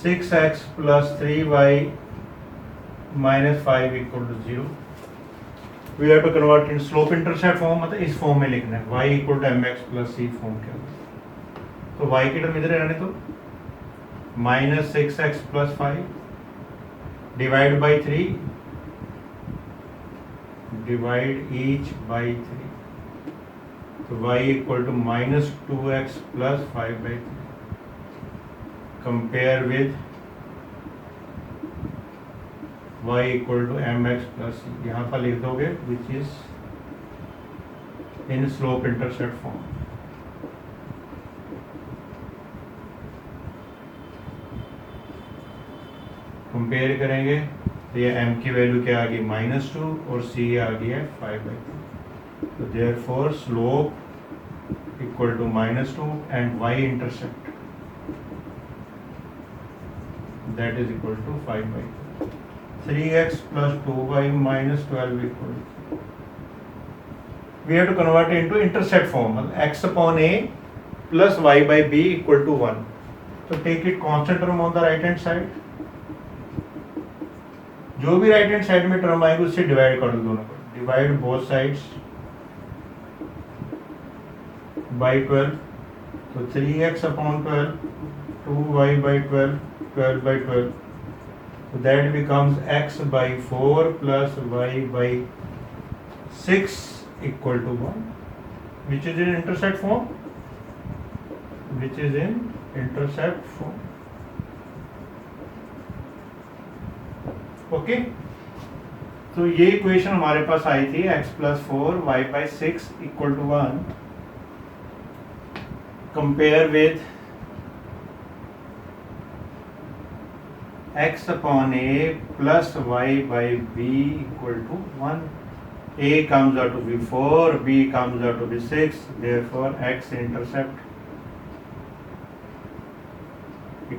6x plus 3y minus 5 equal to 0. We have to convert in slope intercept form, मतलब इस form में लिखना है y equal to mx plus c form के अंदर. तो y की टर्म इधर रहने तो minus 6x plus 5 divide by 3, divide each by 3. तो y equal to minus 2x plus 5 by 3. Compare with y equal to mx plus c. यहाँ पर लिख दोगे which is in slope intercept form. Compare करेंगे तो ये m की value क्या आ गई -2 और c आ गई है 5/2. तो therefore slope equal to -2 and y intercept that is equal to 5/2. 3x plus 2y minus 12 equal to. We have to convert it into intercept form. X upon a plus y by b equal to 1. So take it constant term on the right hand side. जो भी right hand side में term आएगी उससे divide कर दो दोनों को. Divide both sides by 12. तो 3x upon 12, 2y by 12, 12 by 12. So that becomes x by 4 plus y by 6 equal to 1. Which is in intercept form? Which is in intercept form. Okay तो ये equation हमारे पास आई थी x plus 4 y by 6 equal to 1. Compare with x upon a plus y by b equal to 1. A comes out to be 4, b comes out to be 6. Therefore x intercept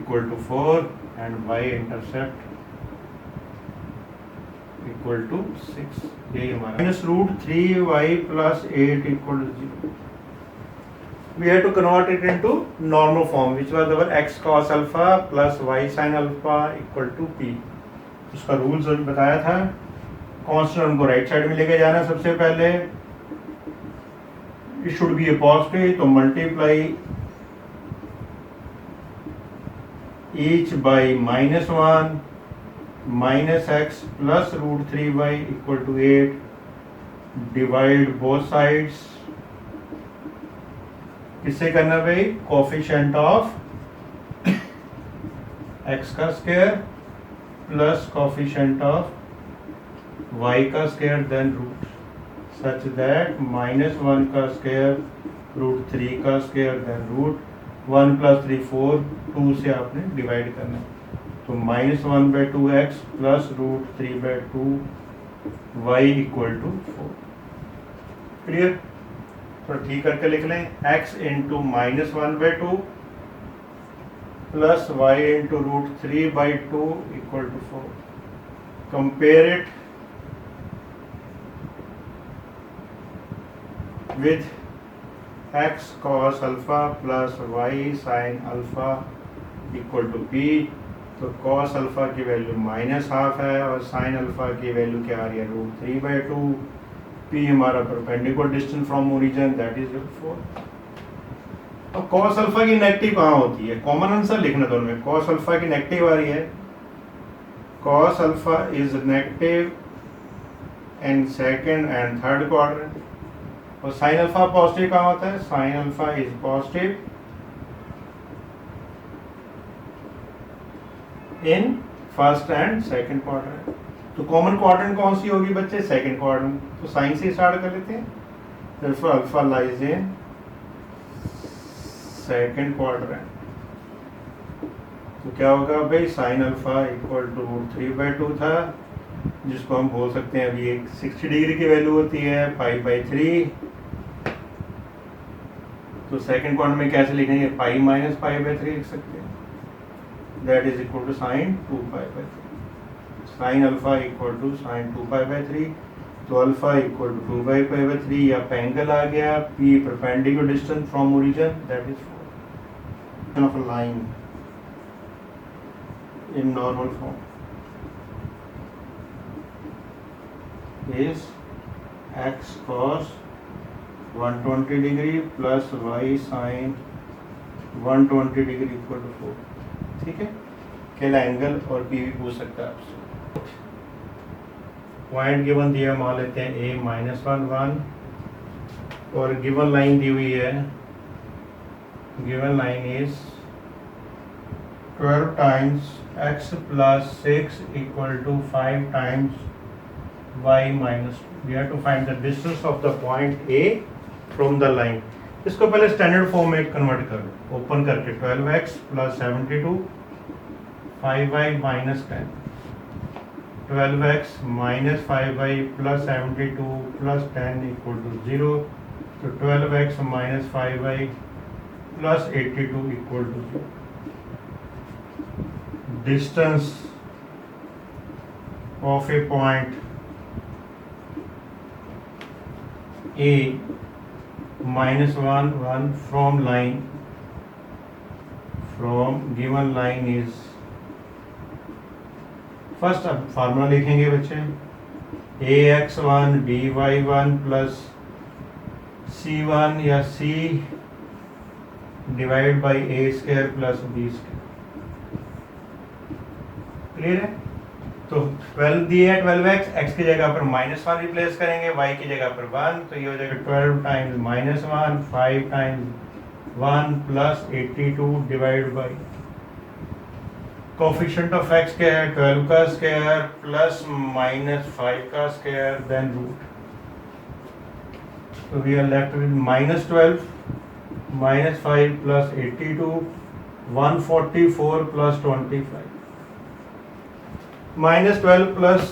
equal to 4 and y intercept equal to 6. ये हमारा minus root 3y plus 8 equal to 0. We have to convert it into normal form, which was our x cos alpha plus y sin alpha equal to p. उसका rules अभी बताया था. Constant को right side में लेके जाना सबसे पहले. It should be a positive, तो multiply each by -1 minus x plus root 3y equal to 8. Divide both sides. किससे करना भाई? कोफिशिएंट ऑफ x का square plus coefficient of y का square then root, such that -1 का square root 3 का square then root 1 plus 3 4, 2 से आपने divide करना है. तो -1/2x plus root 3/2 y equal to 4. Clear? तो ठीक करके लिख लें. x into -1/2 plus y into root 3/2 equal to 4. Compare it with x cos alpha plus y sin alpha equal to p. तो cos अल्फा की वैल्यू -12 है और sin alpha की वैल्यू क्या आ रही है? रूट 3/2. p हमारा perpendicular distance from origin, that is 4. अब cos अल्फा की नेगेटिव कहाँ होती है? कॉमन आंसर लिखना दोनों में. cos अल्फा की नेगेटिव आ रही है. cos alpha is negative in second and third quadrant. और sin अल्फा पॉजिटिव कहाँ होता है? sin alpha is positive in first and second quadrant. तो कॉमन क्वाड्रेंट कौन सी होगी बच्चे? Second quadrant. तो साइन से स्टार्ट कर लेते हैं. therefore alpha lies in second quadrant. तो क्या होगा भाई? Sine alpha equal to root 3/2 था, जिसको हम बोल सकते हैं अभी एक 60 डिग्री की वैल्यू होती है 5/3. तो सेकंड क्वाड्रेंट में कैसे लिखेंगे? पाई माइनस π/3 लिख सकते हैं. That is equal to sine 2π/3. Sine alpha equal to sine 2π/3. तो अल्फा इक्वल टू 2π/3 या एंगल आ गया. p perpendicular distance from origin, that is 4 of a line. in normal form is x cos 120 degree plus y sin 120 degree equal to 4. ठीक है, अकेला angle और P भी पूछ सकता है आपसे. पॉइंट गिवन दिया, मान लेते हैं a -1 और गिवन लाइन दी हुई है. Given line is 12 times x plus 6 equal to 5 times y minus 2. We have to find the distance of the point A from the line. इसको पहले स्टैंडर्ड फॉर्म में कन्वर्ट कर लो, ओपन करके 12x plus 72 5y minus 10. 12x minus 5y plus 72 plus 10 equal to 0. So 12x minus 5y plus 82 equal to 0. Distance of a point A -1 1 from given line is, first अब formula लिखेंगे बच्चे. ax1 by1 plus c1 या c divide by a square plus b square. Clear है? तो 12 दिए है, 12x, x की जगह पर -1 रिप्लेस करेंगे, y की जगह पर 1, तो ये हो जाएगा 12 times -1 5 times 1 plus 82 divide by coefficient of x क्या है, 12 का स्क्वायर प्लस -5 का स्क्वायर देन रूट. तो we are left with -12 -5 plus 82 144 plus 25. -12 plus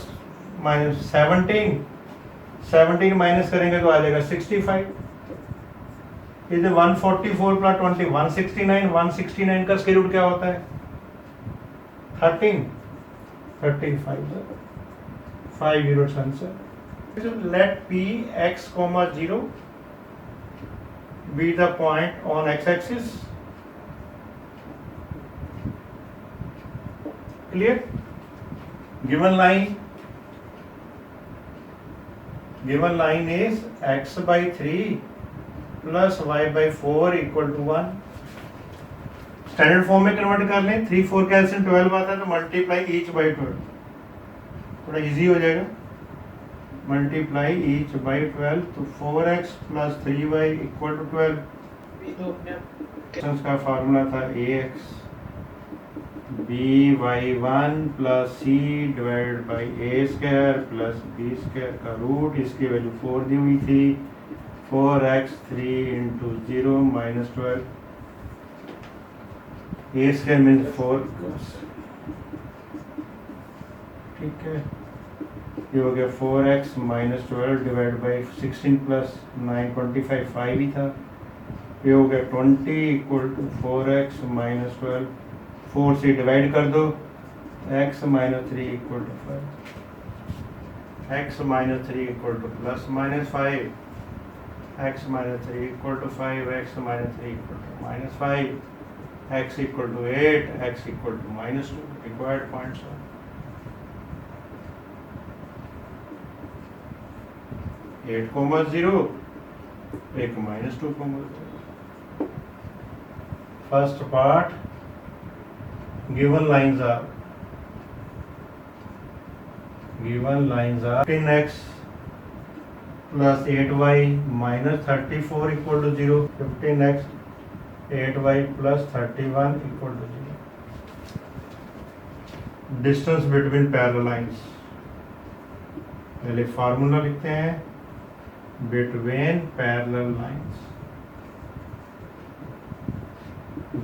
-17 minus करेंगे तो आ जाएगा 65. इधर 144 प्लस 20 169. 169 का स्क्वायर रूट क्या होता है 13 35. 5 units answer. Let P x, 0 be the point on x-axis. Clear? Given line is x by 3 plus y by 4 equal to 1. Standard form में convert कर लें. 3 4 कैल्सियम 12 आता है तो मल्टीप्लाई ईच बाई 12, थोड़ा इजी हो जाएगा. मल्टीप्लाई ईच बाई 12 तो 4x plus 3y equal to 12. का फार्मूला था ax by1 plus c divide by a square plus b square का रूट. इसकी वैल्यू 4 दी हुई थी. 4x 3 into 0 minus 12. a square means 4. ठीक है, ये हो गया 4x minus 12 divide by 16 plus 9 25 5 ही था. ये हो गया 20 इक्वल टू 4x माइनस 12. 4 से डिवाइड कर दो, x minus 3 equal to 5. x minus 3 equal to plus minus 5. x minus 3 equal to 5. x minus 3 equal to minus 5. x equal to 8. x equal to minus 2. Required points हैं 8,0 एक -2,0. First part given lines are 15x plus 8y minus 34 equal to 0. 15x 8y plus 31 equal to 0. Distance between parallel lines. पहले formula लिखते हैं. Between parallel lines,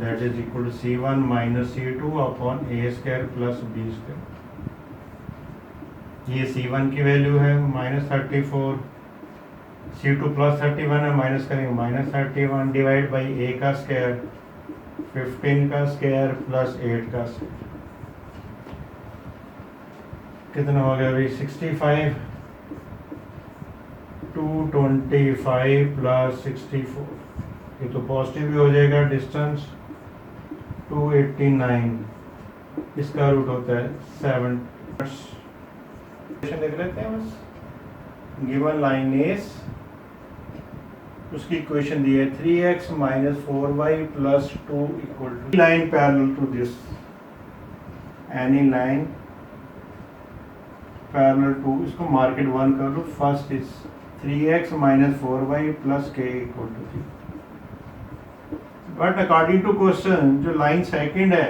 that is equal to c1 minus c2 upon a square plus b square. ये c1 की value है -34, c2 plus 31 है, minus करेंगे -31 divide by a का square 15 का स्क्वायर प्लस 8 का स्क्वायर. कितना हो गया अभी 65. 225 प्लस 64, ये तो पॉजिटिव भी हो जाएगा. डिस्टेंस 289 इसका रूट होता है 7। देख लेते हैं बस। गिवन लाइन इज, उसकी इक्वेशन दी है 3x minus 4y plus 2 equal to line parallel to this, any line parallel to, इसको मार्केट 1 कर लो। First is 3x minus 4y plus k equal to 3। But according to question जो line second है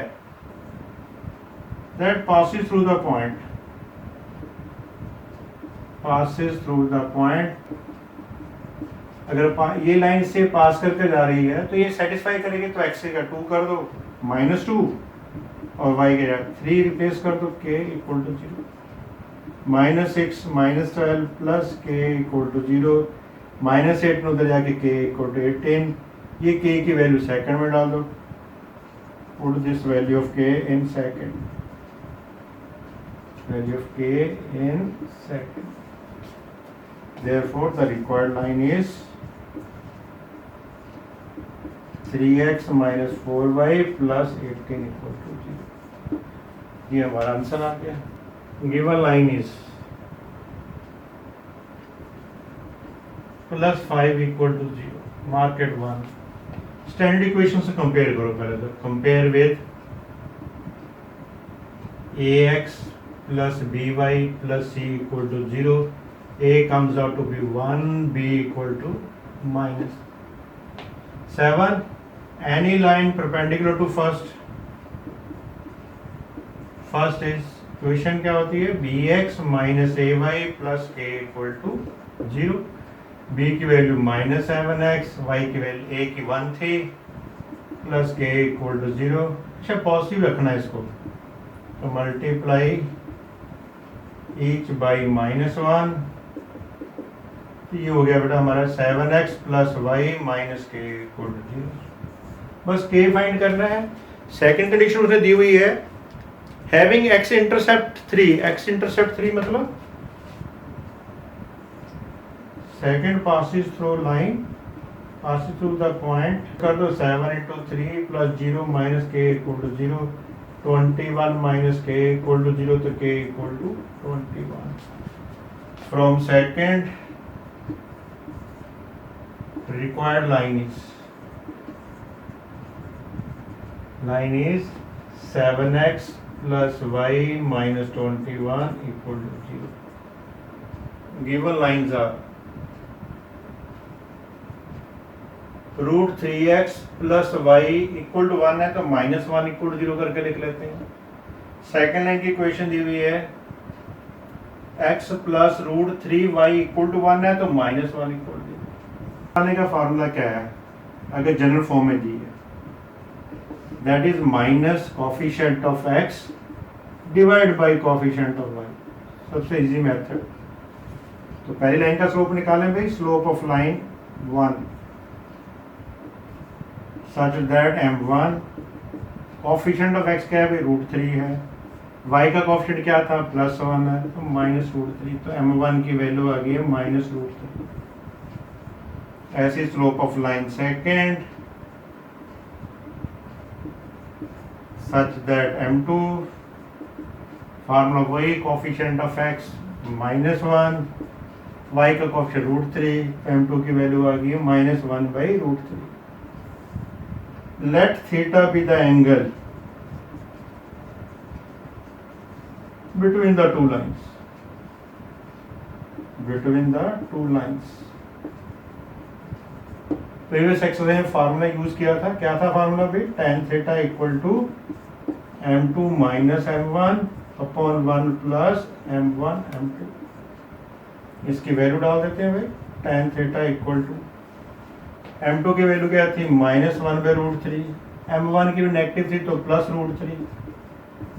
that passes through the point, passes through the point, अगर ये line से पास करके जा रही है तो ये सेटिस्फाई करेगी, तो x का 2 कर दो -2 और y का 3 रिप्लेस कर दो, k equal to 0, -6 -12 plus k equal to 0, -8 में उधर जाके k इक्वल टू 18। ये k की वैल्यू सेकंड में डाल दो, put this value of k in second, value of k in second. Therefore, the required line is 3x minus 4y plus 18 equal to 0. ये हमारा आंसर आ गया। Given line is plus 5 equal to 0. Mark at 1. Standard equation से compare करो पहले तो। Compare with ax plus by plus c equal to 0, a comes out to be 1, b equal to -7. Any line perpendicular to first is equation क्या होती है, bx minus ay plus k equal to 0, b की value -7x, y की value a की 1 थी plus k equal to 0। अच्छा positive रखना है इसको, तो मल्टीप्लाई each by -1, तो ये हो गया बेटा हमारा 7x प्लस वाई माइनस के इक्वल टू 0। बस k फाइंड करना है। सेकंड कंडीशन उसने दी हुई है having x intercept 3, x intercept 3 मतलब second passes through line, passes through the point, कर दो 7 into 3 प्लस 0 माइनस के equal to 0, 21 minus k equal to 0, तो k equal to 21। From second, required line is 7x plus y minus 21 equal to 0. Given lines are root 3x plus y equal to 1 है तो -1 equal to 0 करके लिख लेते हैं। Second line की equation दी हुई है x plus root 3y equal to 1 है तो -1 इक्वल टू 0। आने का फार्मूला क्या है अगर जनरल फॉर्म में दी है, that is minus coefficient of x divide by coefficient of y। सबसे इजी मेथड। तो पहली लाइन का स्लोप निकालें भाई, slope of line 1 such that m1 coefficient of x क्या है भाई, रूट 3 है, y का कोफिशिएंट क्या था, +1 है, तो -√3, तो m1 की वैल्यू आ गई है -√3। ऐसी slope of line second such that m2 formula वही, कोफिशिएंट ऑफ x -1, y का कोफिशिएंट √3, m2 की वैल्यू आ गई है -1/√3। Let theta be the angle between the two lines. Between the two lines. Previous exercise में फार्मूला यूज किया था, क्या था फार्मूला भी, tan theta equal to m2 minus m1 upon 1 plus m1 m2। इसकी वैल्यू डाल देते हैं भाई, tan theta equal to m2 की वैल्यू क्या थी, -1/√3, m1 की भी नेगेटिव थी तो +√3,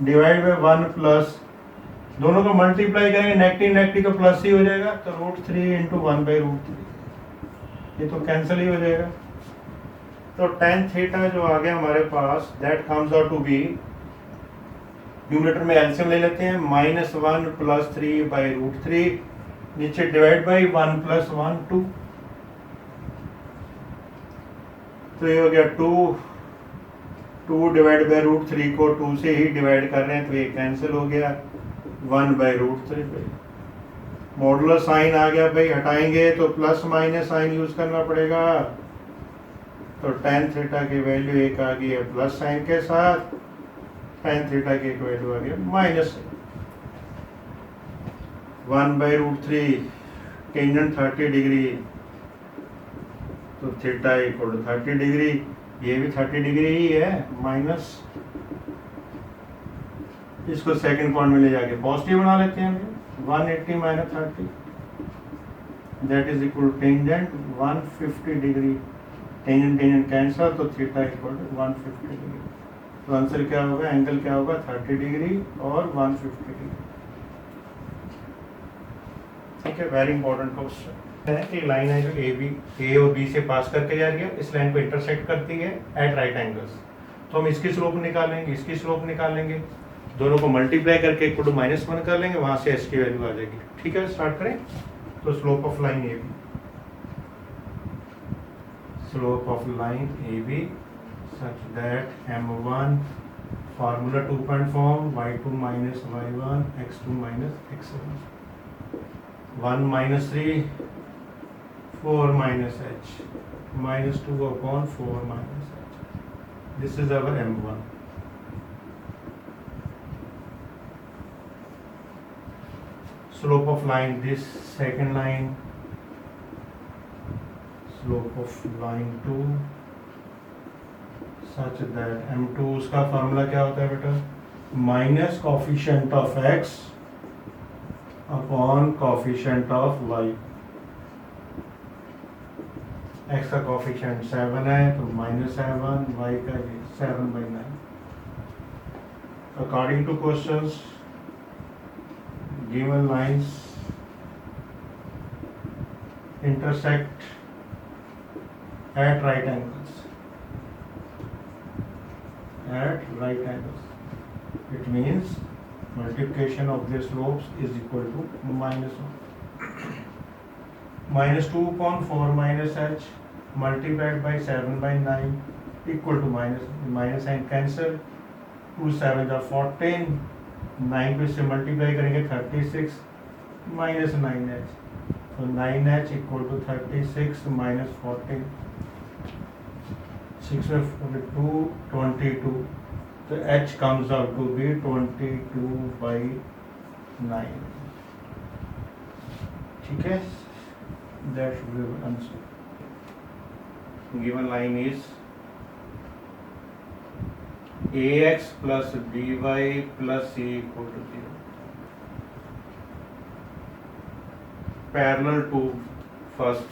डिवाइड बाय 1 प्लस, दोनों को मल्टीप्लाई करेंगे, नेगेटिव नेगेटिव का प्लस ही हो जाएगा, तो √3 × 1/√3, ये तो कैंसिल ही हो जाएगा। तो tan थीटा जो आ गया हमारे पास, that comes out to be, numerator में एलसीएम ले लेते हैं, -1 + 3/√3, नीचे डिवाइड बाय 1 + 1 2, तो ये हो गया 2 2 डिवाइड बाई रूट 3 को 2 से ही डिवाइड कर रहे हैं तो ये कैंसिल हो गया, 1 बाई रूट 3 भाई। मॉडुलर साइन आ गया भाई, हटाएंगे तो प्लस माइनस साइन यूज करना पड़ेगा। तो टेन थीटा की वैल्यू एक आ गई है प्लस साइन के साथ, टेन थीटा की एक वैल्यू आ गई minus 1 by root 3, tangent 30 degree, तो थीटा इक्वल टू 30 डिग्री, ये भी 30 डिग्री ही है माइनस, इसको सेकंड पॉइंट में ले जाके पॉजिटिव बना लेते हैं। 180 minus 30 that is equal to tangent 150 degree, tangent tangent cancel, तो थीटा इक्वल टू 150 डिग्री। तो आंसर क्या होगा, एंगल क्या होगा 30 डिग्री और 150 डिग्री। ठीक है, वेरी इंपॉर्टेंट क्वेश्चन है कि लाइन है जो ए और बी से पास करके जा रही है, इस लाइन को इंटरसेक्ट करती है एट राइट एंगल्स। तो हम इसकी स्लोप निकालेंगे, इसकी स्लोप निकालेंगे, दोनों को मल्टीप्लाई करके इक्वल टू -1 कर लेंगे, वहां से एस की वैल्यू आ जाएगी। ठीक है, स्टार्ट करें। तो slope of line A B, slope of line A B such that m1 formula 2 point form y2 minus y1 x2 minus x1, 1 minus 3 4 minus h minus 2 upon 4 minus h, this is our m1। slope of line, this second line, slope of line 2 such that m2 उसका formula क्या होता है बेटा, minus coefficient of x upon coefficient of y। x का coefficient 7 है तो -7, y का 7/9। According two questions, given lines intersect at right angles, at right angles, it means multiplication of their slopes is equal to -1, -2 upon 4 minus h multiplied by 7/9 equal to minus and cancel, 2 7 are 14, 9 पे से multiply करेंगे 36 minus 9h, तो 9h equal to 36 minus 14, 6 में 42 22, तो h comes out to be 22/9। ठीक है, that should be the answer। given line is ax plus by plus c equal to 0, parallel to first,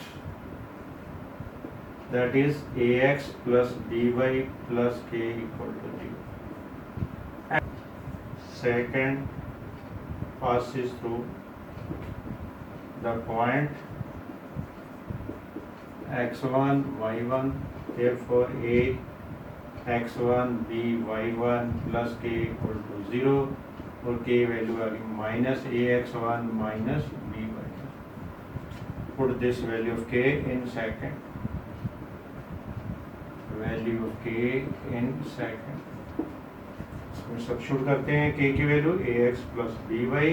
that is ax plus by plus k equal to 0, second passes through the point x1 y1, therefore a x1 b y1 plus k equal to 0, और k value आ गई minus ax1 minus b1। Put this value of k in second, value of k in second, substitute करते हैं k की value ax plus by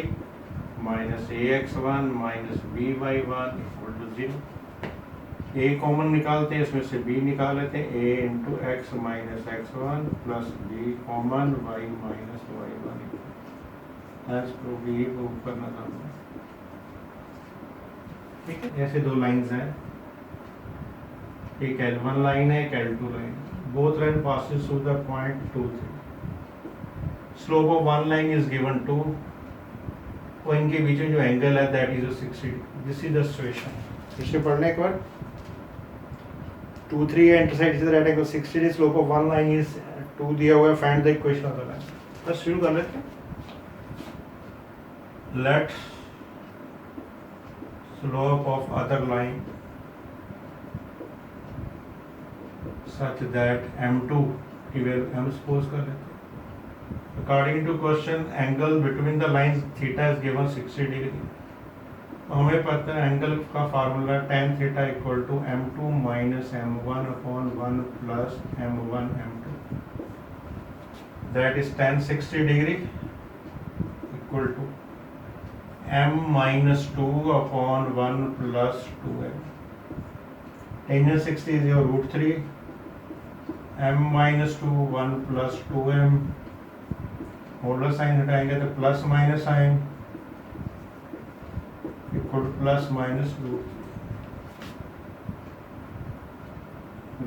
minus ax1 minus by1 equal to 0। a common निकालते हैं, इसमें से b निकाल लेते हैं, a into x minus x1 plus b common y minus y1, prove करना था। ठीक है, ऐसे दो लाइंस हैं, एक L1 लाइन है, एक L2 line, both line passes through the point 2 3। Slope of one line is given 2, और इनके बीच में जो एंगल है that is 60। This is the situation. इसे पढ़ने के बाद 2 3 intersect is right angle 60, slope of one line is 2 दिया हुआ है, find the equation of the line. बस शुरू कर लेते हैं। Let slope of other line such that m2 की वैल्यू हम सपोज कर लेते हैं। According to question, angle between the lines theta is given 60 degree. हमें पता है एंगल का formula tan theta equal to m2 minus m1 upon 1 plus m1 m2। that is tan 60 degree equal to m minus 2 upon 1 plus 2m. Tan 60 is your root 3, m minus 2 1 plus 2m, मोलर sign हटाएंगे तो plus minus sign equal to plus minus root.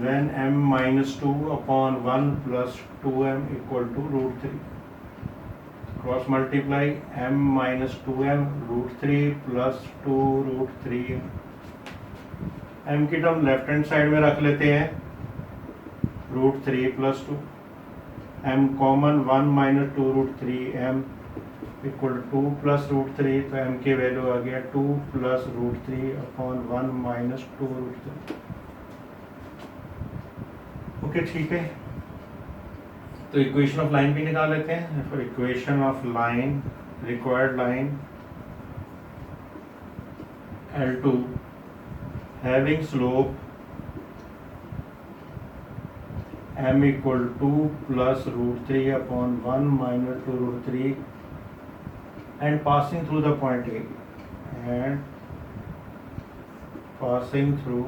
When m minus 2 upon 1 plus 2m equal to root 3. Cross multiply m minus 2m root 3 plus 2 root 3. m की term left hand side में रख लेते हैं, root 3 plus 2. m common 1 minus 2 root 3 m equal to 2 plus root 3. तो m की value आ गया 2 plus root 3 upon 1 minus 2 root 3. Okay ठीक है, तो इक्वेशन ऑफ लाइन भी निकाल लेते हैं. For equation of line, required line L2 having slope m equal 2 plus root 3 upon 1 minus 2 root 3 and passing through the point A, and passing through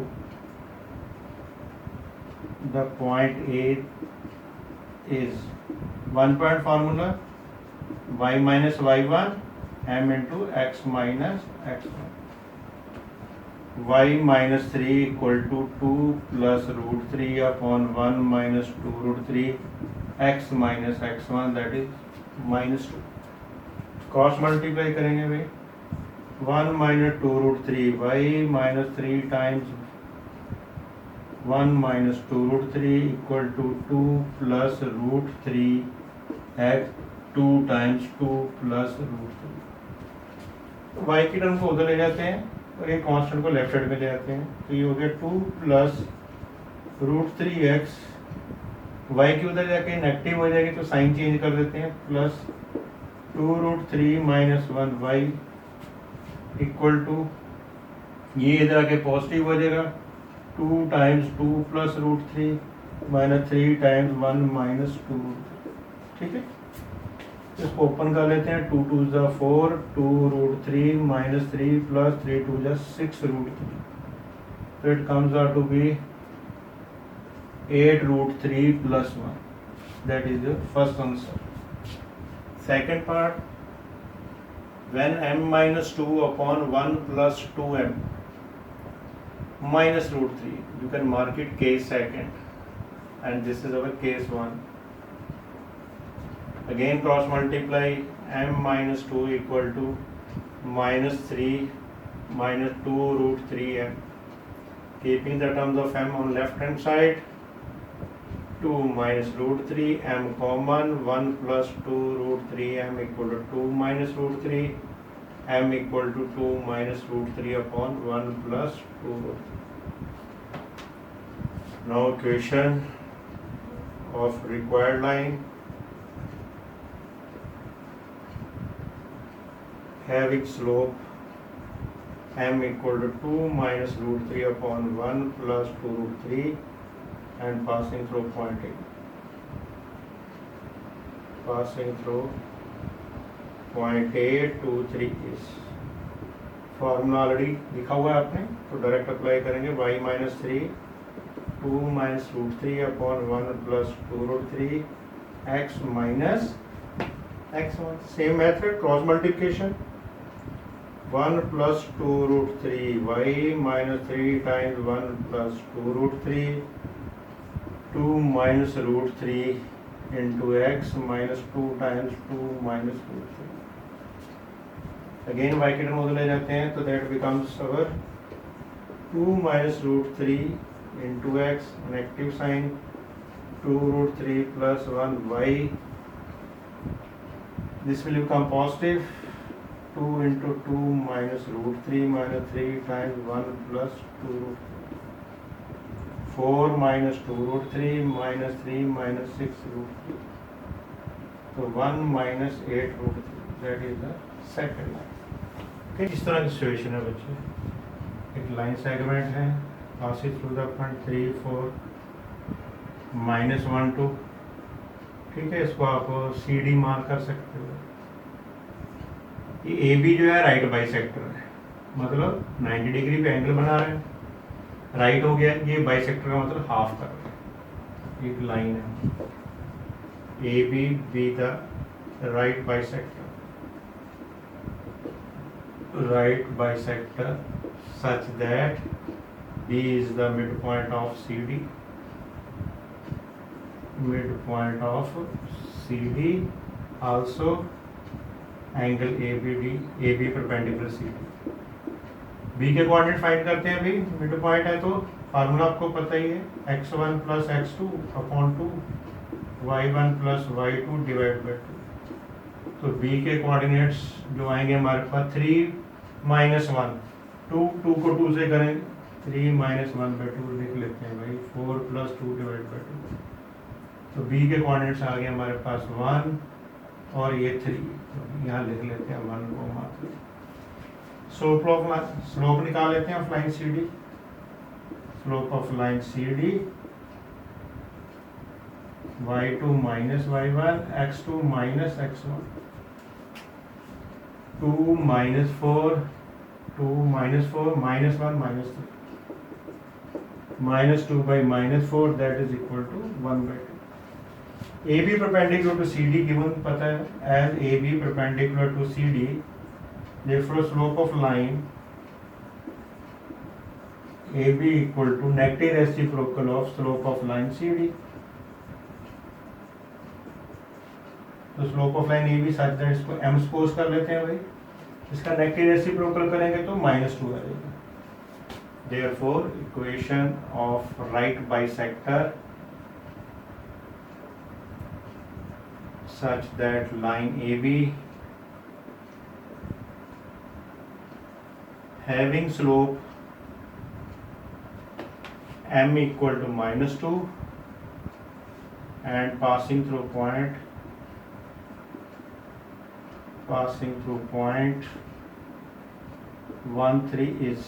the point A is 1 point formula y minus y1 m into x minus x1. y minus 3 equal to 2 plus root 3 upon 1 minus 2 root 3 x minus x1, that is minus 2. Cross multiply करेंगे भाई, 1 minus 2 root 3 y minus 3 times 1 minus 2 root 3 equal to 2 plus root 3 x 2 times 2 plus root 3. y की term को उधर ले जाते हैं और ये कांस्टेंट को लेफ्ट साइड में ले जाते हैं, तो ये हो गया 2 प्लस रूट 3x. y की उधर जाके नेगेटिव हो जाएगी तो साइन चेंज कर देते हैं, plus 2 root 3 minus 1 y equal to, ये इधर आके पॉजिटिव हो जाएगा, 2 times 2 plus root 3 minus 3 times 1 minus 2. ठीक है, इसको ओपन कर लेते हैं. 2 2 जा 4, 2 रूट 3 माइनस 3 प्लस 3 2 जा 6 रूट 3. तो it comes out to be 8 root 3 plus 1. That is the first answer. Second part, when m minus 2 upon 1 plus 2m minus root 3, you can mark it case second, and this is our case 1. Again cross multiply m minus 2 equal to minus 3 minus 2 root 3m, keeping the terms of m on left hand side, 2 minus root 3 m common, 1 plus 2 root 3m equal to 2 minus root 3, m equal to 2 minus root 3 upon 1 plus 2 root 3. Now equation of required line having slope m equal to 2 minus root 3 upon 1 plus 2 root 3 and passing through point A. Passing through point A 2 3 is formula already लिखा हुआ है आपने, तो direct apply करेंगे. y minus 3 2 minus root 3 upon 1 plus 2 root 3 x minus x1. Same method, cross multiplication, 1 plus 2 root 3 y minus 3 times 1 plus 2 root 3 2 minus root 3 into x minus 2 times 2 minus root 3. Again y के term उधर ले जाते हैं, तो that becomes our 2 minus root 3 into x, negative sign 2 root 3 plus 1 y. This will become positive, 2 into 2 minus root 3 minus 3 times 1 plus 2 root 4 minus 2 root 3 minus 3 minus 6 root 3. तो 1 minus 8 root 3, that is the second line. इस तरह की situation है बच्चे. एक line segment है, passing through the point 3 4 -1 2 ठीक है, इसको आप सी डी मार्क कर सकते हो। ये ए बी जो है राइट बाइसेक्टर है, मतलब 90 डिग्री पे एंगल बना रहे हैं, राइट हो गया। ये बाइसेक्टर का मतलब हाफ कर रहे हैं, एक लाइन है A B B the right bisector such that B is the midpoint of CD, also angle AB perpendicular CD। B के कोऑर्डिनेट फाइंड करते हैं। अभी मिड पॉइंट है तो फार्मूला आपको पता ही है, x1 plus x2 upon 2 y1 plus y2 divide by 2। तो B के कोऑर्डिनेट्स जो आएंगे हमारे पास 3 माइनस 1, 2 को 2 से करेंगे, 3 माइनस 1 बाई 2 लिख लेते हैं भाई, 4 प्लस 2 डिवाइड बाई 2। तो B के कोऑर्डिनेट्स आ गए हमारे पास 1 और ये 3, तो यहाँ लिख लेते हैं 1 को मात्र। स्लोप निकाल लेते हैं of line C D. Slope of line C D y2 minus y1 x2 minus x1, 2 minus 4 minus 1 minus 3, minus 2 by minus 4 that is equal to 1 by 2। A B perpendicular to C D given पता है, as A B perpendicular to C D, therefore slope of line AB equal to negative reciprocal of slope of line CD। तो slope of line AB such that इसको m suppose कर लेते हैं भाई, इसका negative reciprocal करेंगे तो -2 आ जाएगा। therefore equation of right bisector such that line AB having slope m equal to -2 and passing through point 1 3 is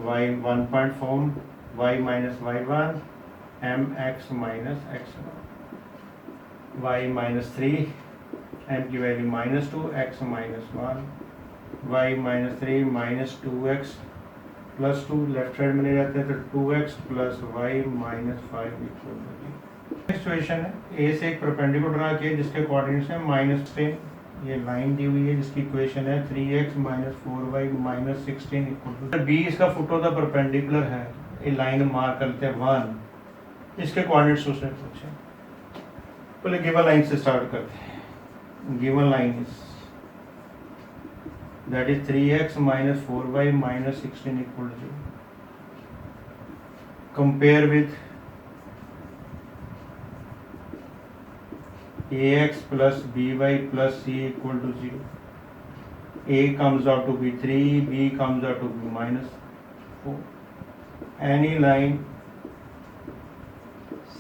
y 1.4 y minus y1 mx minus x1 y minus 3 m की value -2 x minus 1 y minus 3 minus 2x plus 2 left side में ले जाते हैं तो 2x plus y minus 5 equal to 0। Next question है, ए से एक perpendicular draw किया जिसके कोऑर्डिनेट्स हैं -10, ये लाइन दी हुई है जिसकी इक्वेशन है 3x minus 4y minus 16 equal to b। इसका फुट ऑफ द परपेंडिकुलर है, ये लाइन मार्क करते हैं 1, इसके कोऑर्डिनेट्स उसने पूछे। पहले गिवन लाइन से स्टार्ट करते हैं। Given line is that is 3x minus 4y minus 16 equal to 0। compare with ax plus by plus c equal to 0। a comes out to be 3, b comes out to be -4। any line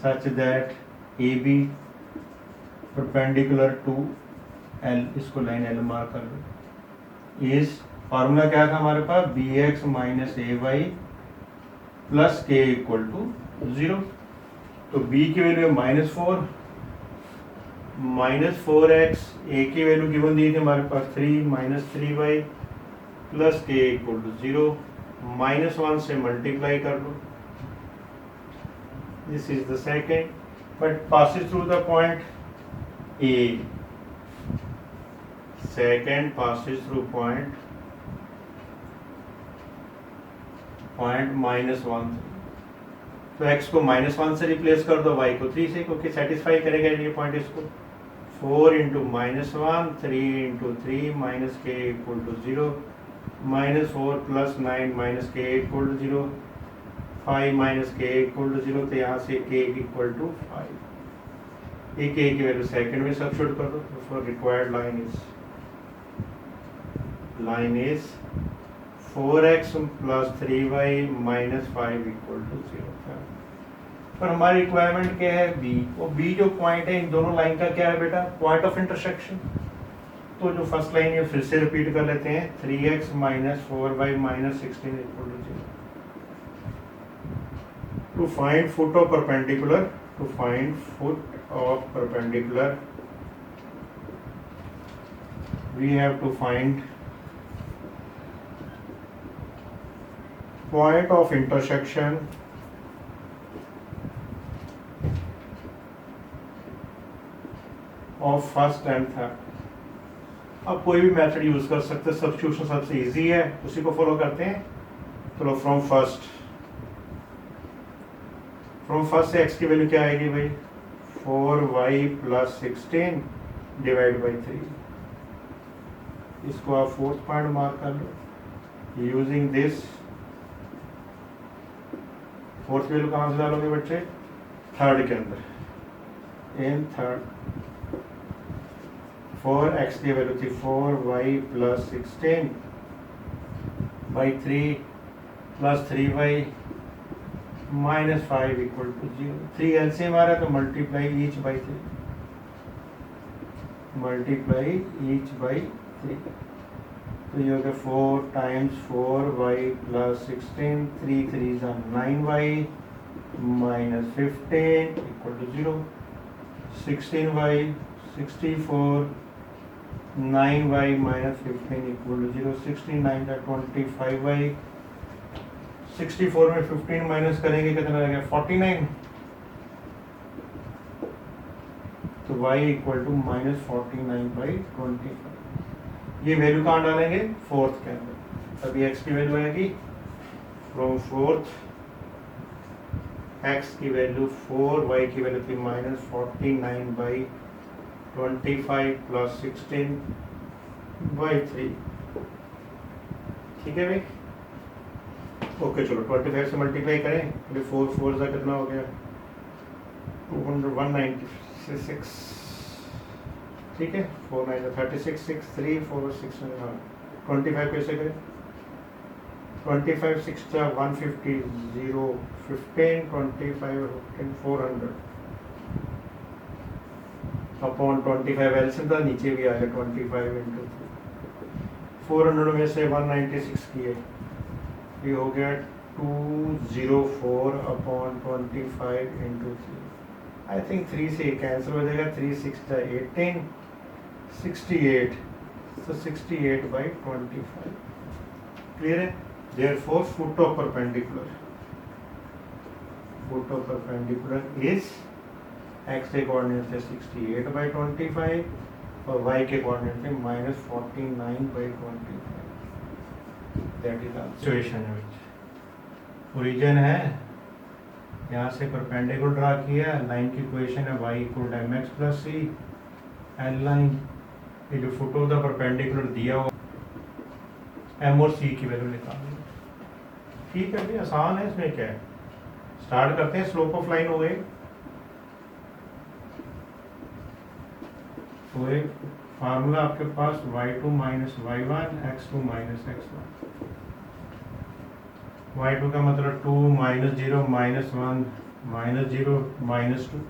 such that ab perpendicular to l, इसको line l mark कर लो। इस formula क्या था हमारे पास, b x minus a y plus k equal to 0। तो b की वैल्यू -4, -4x, a की वैल्यू गिवन दी थी हमारे पास 3 -3y plus k equal to 0, -1 से मल्टीप्लाई कर लो। This is the second, but passes through the point a। second passes through point -1। तो x को -1 से रिप्लेस कर दो, y को 3 से, क्योंकि सेटिस्फाई करेगा ये पॉइंट इसको। 4 into -1 3 into 3 minus k equal to 0, -4 plus 9 minus k equal to 0, 5 minus k equal to 0। तो यहाँ से k equal to 5, k की वैल्यू सेकंड में सब्स्टिट्यूट कर दो। For required line is 4x plus 3y minus 5 equal to 0। पर हमारी requirement क्या है, b। वो b जो पॉइंट है इन दोनों लाइन का क्या है बेटा, पॉइंट ऑफ इंटरसेक्शन। तो जो फर्स्ट लाइन है फिर से रिपीट कर लेते हैं, 3x minus 4y minus 16 equal to 0। To find foot of perpendicular to find foot of perpendicular, we have to find point of intersection of first and third. अब कोई भी मेथड यूज कर सकते हैं, सब्स्टिट्यूशन सबसे इजी है, उसी को फॉलो करते हैं। चलो फ्रॉम फर्स्ट से एक्स की वैल्यू क्या आएगी भाई, 4y + 16 डिवाइड बाई 3। इसको आप फोर्थ पॉइंट मार्क कर लो। यूजिंग दिस फोर्थ वैल्यू कहाँ से डालोगे बच्चे, थर्ड के अंदर। इन थर्ड 4x की वैल्यू थी 4y + 16 बाई 3 + 3y -5 = 0। 3 एलसीएम आ रहा है तो मल्टीप्लाई ईच बाई 3। तो ये हो गया 4 × 4y + 16, 3 3s are 9y -15 = 0। 16y 64, 9y -15 = 0। 16 9 are 25y। 64 में 15 माइनस करेंगे कितना रहेगा, 49। तो y = -49/25। ये वैल्यू कहाँ डालेंगे, फोर्थ के अंदर। तभी x की वैल्यू आएगी फ्रॉम फोर्थ, x की वैल्यू 4, y की वैल्यू थी -49/25 + 16/3। ठीक है भाई, ओके। चलो 25 से मल्टीप्लाई करें, 4 4 का कितना हो गया, 196। ठीक है, 4 9 36, 6 3 4 6 9। 25 कैसे करें, 25 6 150 0 15 25 15 400 अपॉन 25 एलसीएम था, नीचे भी आ गया 25 × 400 में से 196 किए, ये हो गया 204 अपॉन 25 × 3। आई थिंक 3 से कैंसिल हो जाएगा, 3 6 18 68, तो 68/25। क्लियर है। Therefore foot of perpendicular is x के कोऑर्डिनेट थे 68/25 और y के कोऑर्डिनेट थे -49/25। दैट इज आवर सिचुएशन है। ओरिजिन है, यहाँ से परपेंडिकुलर ड्रा किया, लाइन की इक्वेशन है y = mx + c L line. ये जो फुट ऑफ द परपेंडिकुलर दिया हो, m और c की वैल्यू निकालनी। ठीक है भाई, आसान है, इसमें क्या है। स्टार्ट करते हैं, स्लोप ऑफ लाइन हो गए, तो एक फार्मूला आपके पास y2 - y1 x2 - x1। y2 का मतलब 2 -0 -1 -0 -2।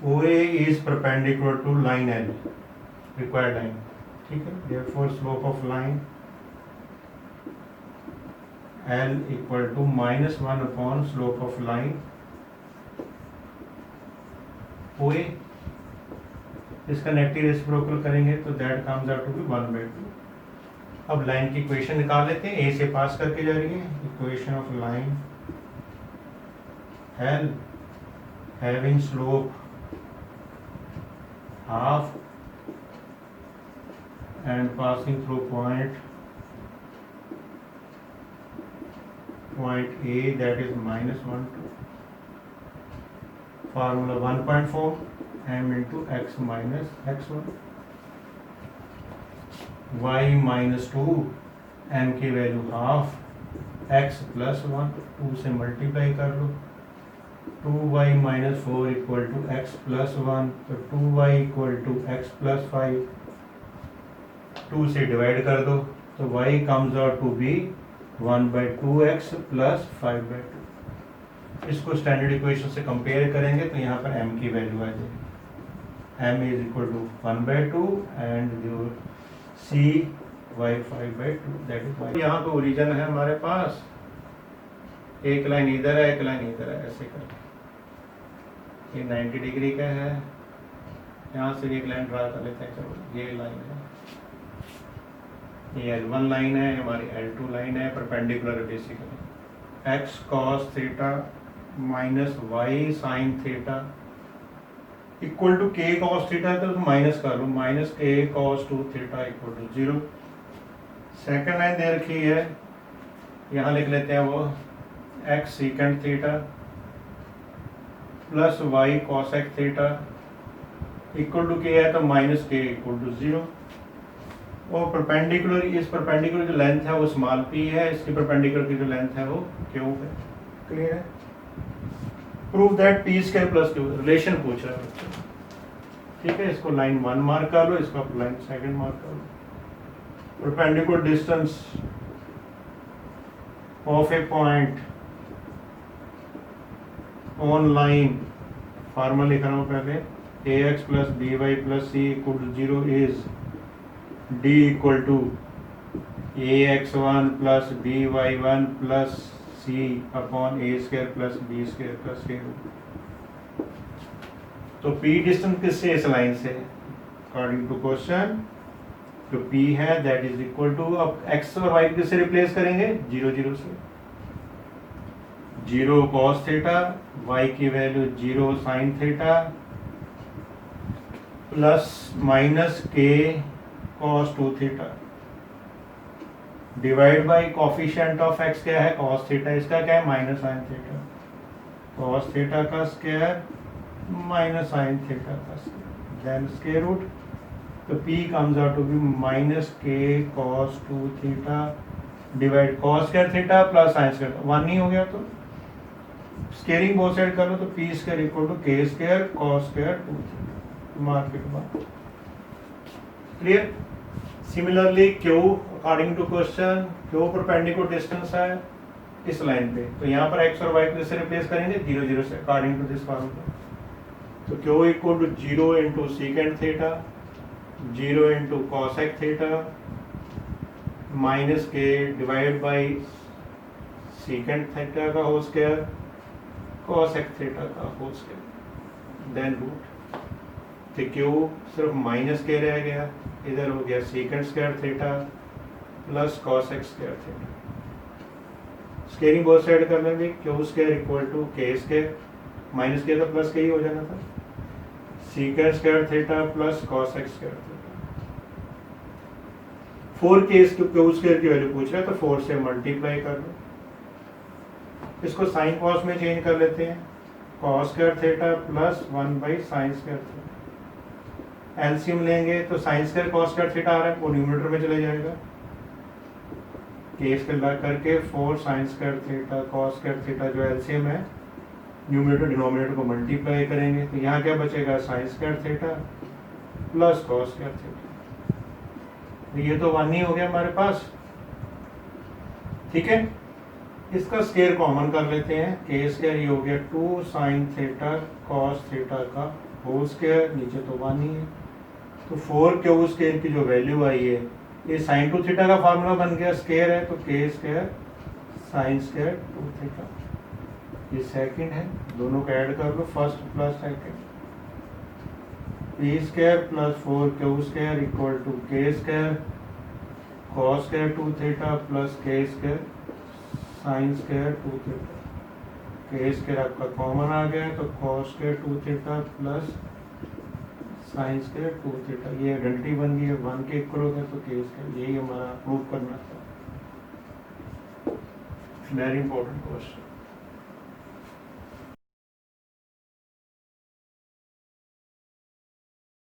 OA is perpendicular to line L, required line। ठीक है, therefore slope of line L = -1 upon slope of line OA। इसका नेगेटिव रेसिप्रोकल करेंगे तो that comes out to be 1/2। अब line की equation निकाल लेते हैं, ए से पास करके जा रही है। Equation of line L having slope half and passing through point A, that is -1 2। formula 1.4 m into x minus x1। y -2 m की वैल्यू हाफ, x + 1 2 से मल्टीप्लाई कर लो। 2y - 4 = x + 1, तो 2y = x + 5। 2 से डिवाइड कर दो तो y comes out to be 1/2x + 5/2। इसको standard equation से कंपेयर करेंगे तो यहाँ पर m की वैल्यू आ जाएगी, m = 1/2 and your c y 5/2, that is y। यहाँ पे ओरिजिन है हमारे पास, एक लाइन इधर है, एक लाइन इधर है, ऐसे कर। ये 90 डिग्री का है, यहाँ से एक लाइन ड्रा कर लेते हैं। चलो ये लाइन है, ये L1 लाइन है, हमारी L2 लाइन है, परपेंडिकुलर है basically. x cos theta minus y sine theta equal to k cos theta है, तो माइनस कर लो, minus k cos 2 theta equal to 0। Second line दे रखी है, यहाँ लिख लेते हैं वो x secant theta plus y cosec theta equal to k है, तो माइनस k इक्वल टू 0। और परपेंडिकुलर, इस परपेंडिकुलर जो लेंथ है वो स्मॉल p है, इसकी परपेंडिकुलर की जो लेंथ है वो q है। क्लियर है? Prove that p square plus q, relation पूछ रहा है बच्चों। ठीक है, इसको लाइन 1 मार्क कर लो, इसको लाइन 2 मार्क कर लो। Perpendicular distance of a point on line, formula लिख रहा हूँ पहले, ax plus by plus c equal to 0 is d equal to ax1 plus by1 plus c upon a square plus b square plus k। तो p distance किससे? इस line से, according to question. तो p है that is equal to, अब x और y किससे replace करेंगे? 0 0 से। 0 cos थीटा, y की value 0 sin theta plus minus k cos 2 theta divide by coefficient of x क्या है? cos थीटा, इसका क्या है? Minus sin theta. cos theta का स्क्वायर माइनस sin थीटा का स्क्वायर, देन स्क्वायर रूट। तो p comes out to be minus k cos 2 theta divide cos square theta plus sin square, 1 नहीं हो गया तो स्क्वायरिंग बोथ साइड कर लो, तो p square equal to k square cos square 2 थीटा, mark के बाद। Clear? Similarly q according to question, q perpendicular distance है इस लाइन पे, तो यहाँ पर x और y को से रिप्लेस करेंगे 0 0 से, अकॉर्डिंग टू दिस फार्मूला। तो q equal to 0 into secant theta, 0 into cosec theta minus k divide by secant theta का होल स्क्वायर कॉसेक थीटा का होल स्क्वायर, देन रूट। तो q सिर्फ माइनस k रह गया, इधर हो गया secant square theta plus cosec square theta. Squaring both side कर लेंगे, q square equal to k square, minus k तो प्लस k ही हो जाना था, सीकेंड square theta plus cosec square theta. 4k इसको q स्क्वायर की वैल्यू पूछ रहा है, तो 4 से मल्टीप्लाई कर लो। इसको साइन कॉस में चेंज कर लेते हैं, cos square theta plus 1 by sine square theta. LCM लेंगे तो sine square cos square theta आ रहा है, वो न्यूमरेटर में चले जाएगा, केस करके 4 sign square theta cos square theta जो एलसीएम है, न्यूमरेटर डिनोमिनेटर को मल्टीप्लाई करेंगे, तो यहाँ क्या बचेगा? Sign square theta plus cos square theta. ये तो 1 ही हो गया हमारे पास। ठीक है, इसका स्क्वायर कॉमन कर लेते हैं, के स्क्वायर ये हो गया 2 साइन थीटा कॉस थीटा का होल स्क्वायर, नीचे तो 1 ही है। तो 4 क्यू स्क्वायर की जो वैल्यू आई है, ये साइन 2 थीटा का फार्मूला बन गया, स्क्वायर है तो k square sine square 2 theta. ये सेकंड है, दोनों को ऐड कर लो, first plus second. P square plus 4 q square equal to k square cos square 2 theta plus k square sine square 2 theta. K square आपका common आ गया, तो cos square 2 theta plus sine square 2 theta. ये identity बन गई है, 1 के equal हो गया, तो के स्क्वायर, यही हमारा प्रूव करना था। Very important question.